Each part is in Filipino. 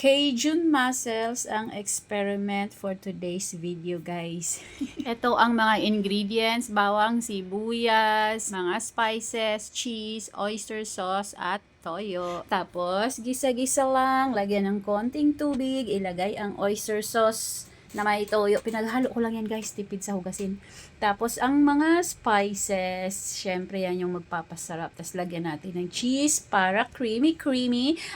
Cajun mussels ang experiment for today's video, guys. Ito ang mga ingredients: bawang, sibuyas, mga spices, cheese, oyster sauce, at toyo. Tapos, gisa-gisa lang, lagyan ng konting tubig, ilagay ang oyster sauce na may toyo. Pinaghalo ko lang yan, guys, tipid sa hugasin. Tapos, ang mga spices, syempre yan yung magpapasarap. Tapos, lagyan natin ng cheese para creamy.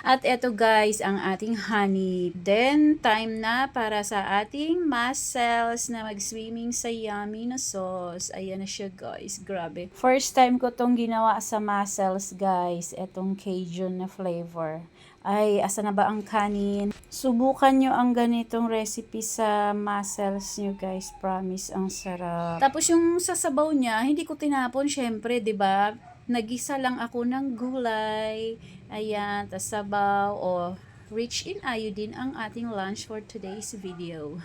At eto, guys, ang ating honey. Then, time na para sa ating mussels na mag-swimming sa yummy na sauce. Ayan na siya, guys. Grabe. First time ko tong ginawa sa mussels, guys. Etong Cajun na flavor. Ay, asa na ba ang kanin? Subukan nyo ang ganitong recipe sa mussels nyo, guys. Promise, ang sarap. Tapos yung sasabaw niya, hindi ko tinapon, syempre, 'di ba? Nagisa lang ako ng gulay. Ayan, tas sabaw. O, rich in iodine ang ating lunch for today's video.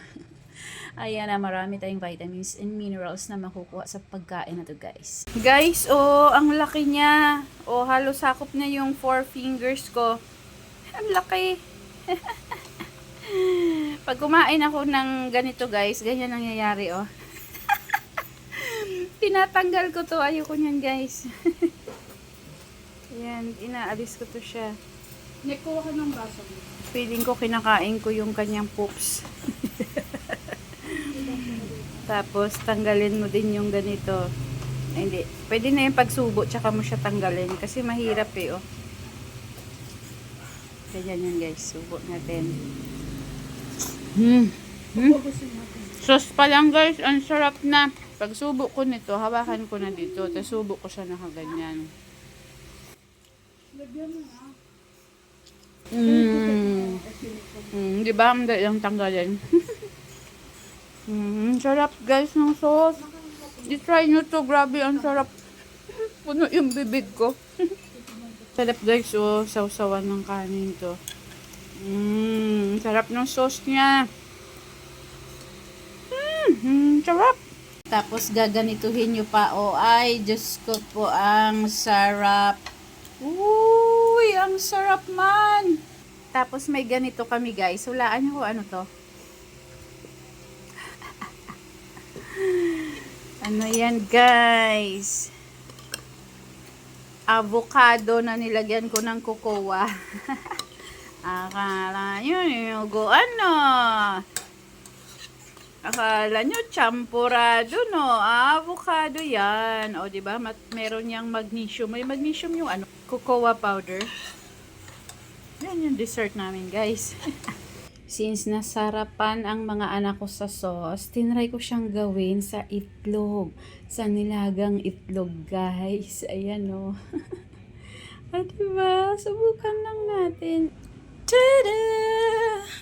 Ayan na, marami tayong vitamins and minerals na makukuha sa pagkain na to, guys. Guys, oh, ang laki niya. Oh, halos sakop na yung 4 fingers ko. Ang laki. Pag kumain ako ng ganito, guys, ganyan nangyayari, oh. Tinatanggal ko to. Ayoko niyan, guys. Ayan, inaalis ko to siya. Nekuha ka ng baso. Feeling ko kinakain ko yung kanyang poops. Tapos, tanggalin mo din yung ganito. Ay, hindi. Pwede na yung pagsubo, tsaka mo siya tanggalin. Kasi mahirap eh, oh. Ganyan yan, guys. Subo natin. Sauce pa lang, guys. Ang sarap na. Pag subo ko nito, hawakan ko na dito. Tapos subo ko siya nakaganyan. Di ba? Ang dali lang tanggalin. Sarap, guys, ng sauce. I-try nyo to. Grabe, ang sarap. Puno yung bibig ko. Sarap, guys, oh, sausawan ng kanin to. Sarap ng sauce niya. Sarap. Tapos gaganituhin nyo pa, oh, ay, Diyos ko po, ang sarap. Uy, ang sarap man. Tapos may ganito kami, guys. Hulaan nyo ko, ano to? Ano yan, guys? Avocado na nilagyan ko ng cocoa. Akala nyo ano? Akala nyo champurado, no? Avocado yan. O, diba? Meron niyang magnesium. May magnesium yung ano? Cocoa powder. Yan yung dessert namin, guys. Since nasarapan ang mga anak ko sa sauce, tinry ko siyang gawin sa itlog. Sa nilagang itlog, guys. Ayan, o. Diba? Subukan lang natin. Tada!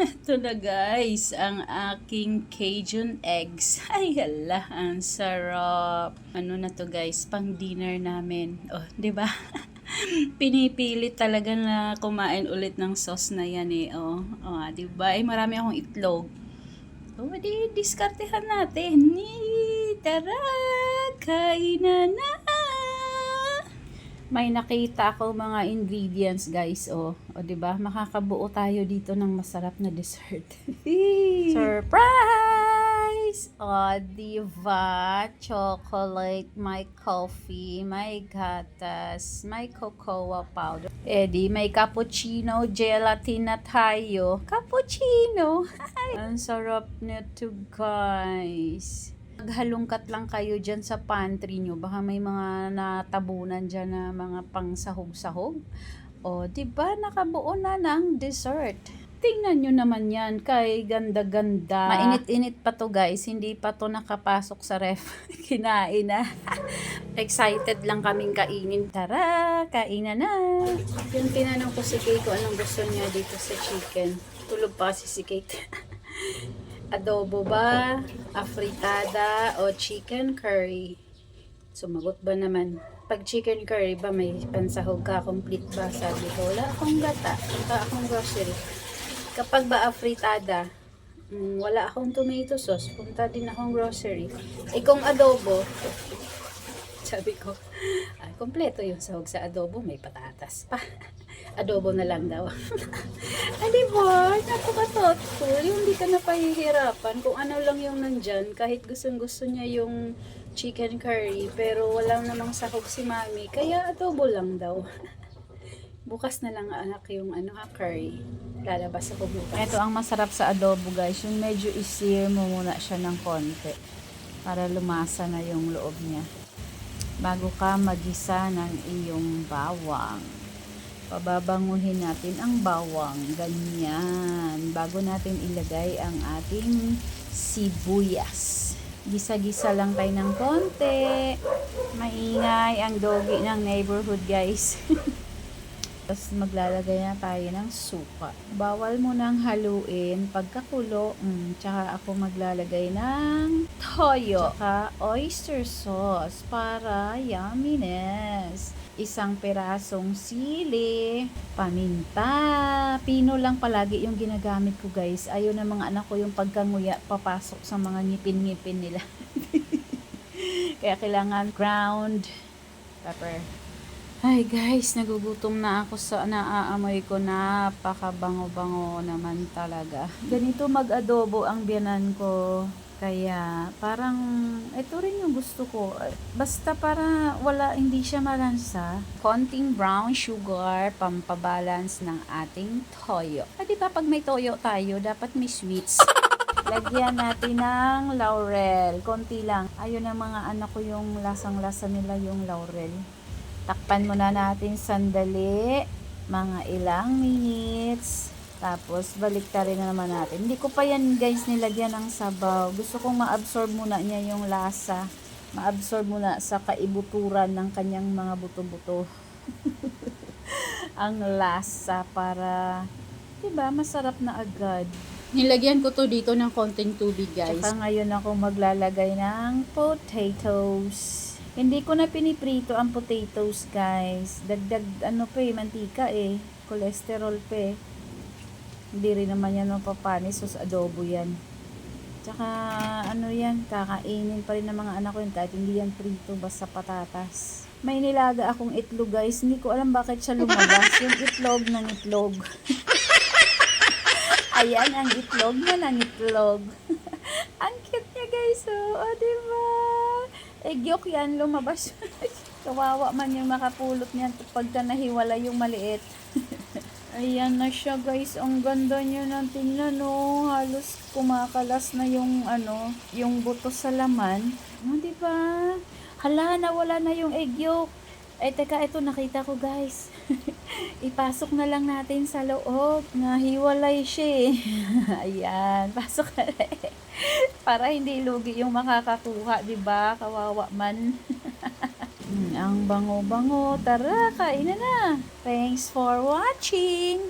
Ito na, guys, ang aking Cajun eggs. Ay, hala, ang sarap. Ano na to, guys? Pang dinner namin. Oh, diba? Pinipilit talaga na kumain ulit ng sauce na yan eh. Oh, oh, diba? Eh, marami akong itlog. So, diskartehan natin. Tara, kainan na. May nakita ako mga ingredients, guys. Oh, oh, diba? Makakabuo tayo dito ng masarap na dessert. Surprise! Oh, diba? Chocolate, may coffee, may gatas, may cocoa powder. Eh di, may cappuccino, gelatin na tayo. Cappuccino! Ang sarap nito, guys. Maghalungkat lang kayo dyan sa pantry nyo. Baka may mga natabunan dyan na mga pangsahog-sahog. O, diba? Nakabuo na ng dessert. Tingnan nyo naman yan. Kay ganda-ganda. Mainit-init pa to, guys. Hindi pa to nakapasok sa ref. Kinain na. Excited lang kaming kainin. Tara, kainan na. Yung tinanong ko si Kate kung anong gusto niya dito sa chicken. Tulog pa kasi si Kate. Adobo ba, afritada, o chicken curry? Sumagot ba naman? Pag chicken curry ba, may pansahog ka, complete ba? Sabi ko, wala akong gata, wala akong grocery. Kapag ba afritada, wala akong tomato sauce, punta din akong grocery. Eh kung adobo, sabi ko, kompleto yung sahog sa adobo, may patatas pa. Adobo na lang daw. Di ba? Napaka-thoughtful. Yung hindi ka na pahihirapan kung ano lang yung nandyan. Kahit gustong-gusto niya yung chicken curry, pero walang namang sahog si mami. Kaya adobo lang daw. Bukas na lang anak yung curry. Lalabas ako bukas. Ito ang masarap sa adobo guys. Yung medyo isir mo muna siya ng konti. Para lumasa na yung loob niya. Bago ka magisa ng iyong bawang. Pababanguhin natin ang bawang. Ganyan. Bago natin ilagay ang ating sibuyas. Gisa-gisa lang tayo ng konti. Maingay ang doggy ng neighborhood guys. Tapos maglalagay na tayo ng suka. Bawal mo nang haluin pagkakulo. Tsaka ako maglalagay ng toyo. Tsaka oyster sauce para yumminess. Isang pirasong sili. Paminta. Pino lang palagi yung ginagamit ko guys. Ayaw ng mga anak ko yung pagkanguya papasok sa mga ngipin-ngipin nila. Kaya kailangan ground pepper. Ay guys, nagugutom na ako sa naaamoy ko. Napakabango-bango naman talaga. Ganito mag-adobo ang biyanan ko. Kaya parang ito rin yung gusto ko. Basta para hindi siya malansa. Konting brown sugar, pampabalance ng ating toyo. Diba pag may toyo tayo, dapat may sweets. Lagyan natin ng laurel. Konti lang. Ayun ang mga anak ko yung lasang-lasa nila yung laurel. Takpan muna natin sandali, mga ilang minutes, tapos baliktarin na naman natin. Hindi ko pa yan guys nilagyan ng sabaw. Gusto kong ma-absorb muna niya yung lasa. Ma-absorb muna sa kaibuturan ng kanyang mga buto-buto. Ang lasa para, diba, masarap na agad. Nilagyan ko to dito ng konting tubig guys. Tsaka ngayon ako maglalagay ng potatoes. Hindi ko na piniprito ang potatoes, guys. Dagdag, mantika cholesterol Hindi rin naman yan mapapanis, so sa adobo yan. Tsaka, yan, kakainin pa rin ng mga anak ko yun, kahit hindi yan prito, basta patatas. May nilaga akong itlog, guys. Hindi ko alam bakit siya lumabas. Yung itlog ng itlog. Ayan, ang itlog na ng itlog. Ang cute niya, guys, diba? Egg yolk yan, lumabas. Kawawa man yung makapulot niyan pagka nahiwala yung maliit. Ayan na siya guys, ang ganda niya ng tingnan halos kumakalas na yung yung buto sa laman. Diba? Hala, nawala na yung egg yolk. Teka, ito nakita ko guys. Ipasok na lang natin sa loob. Nahiwalay siya Ayan, pasok na para hindi lugi yung makakakuha, diba? Kawawa man. Ang bango-bango. Tara, kain na. Thanks for watching.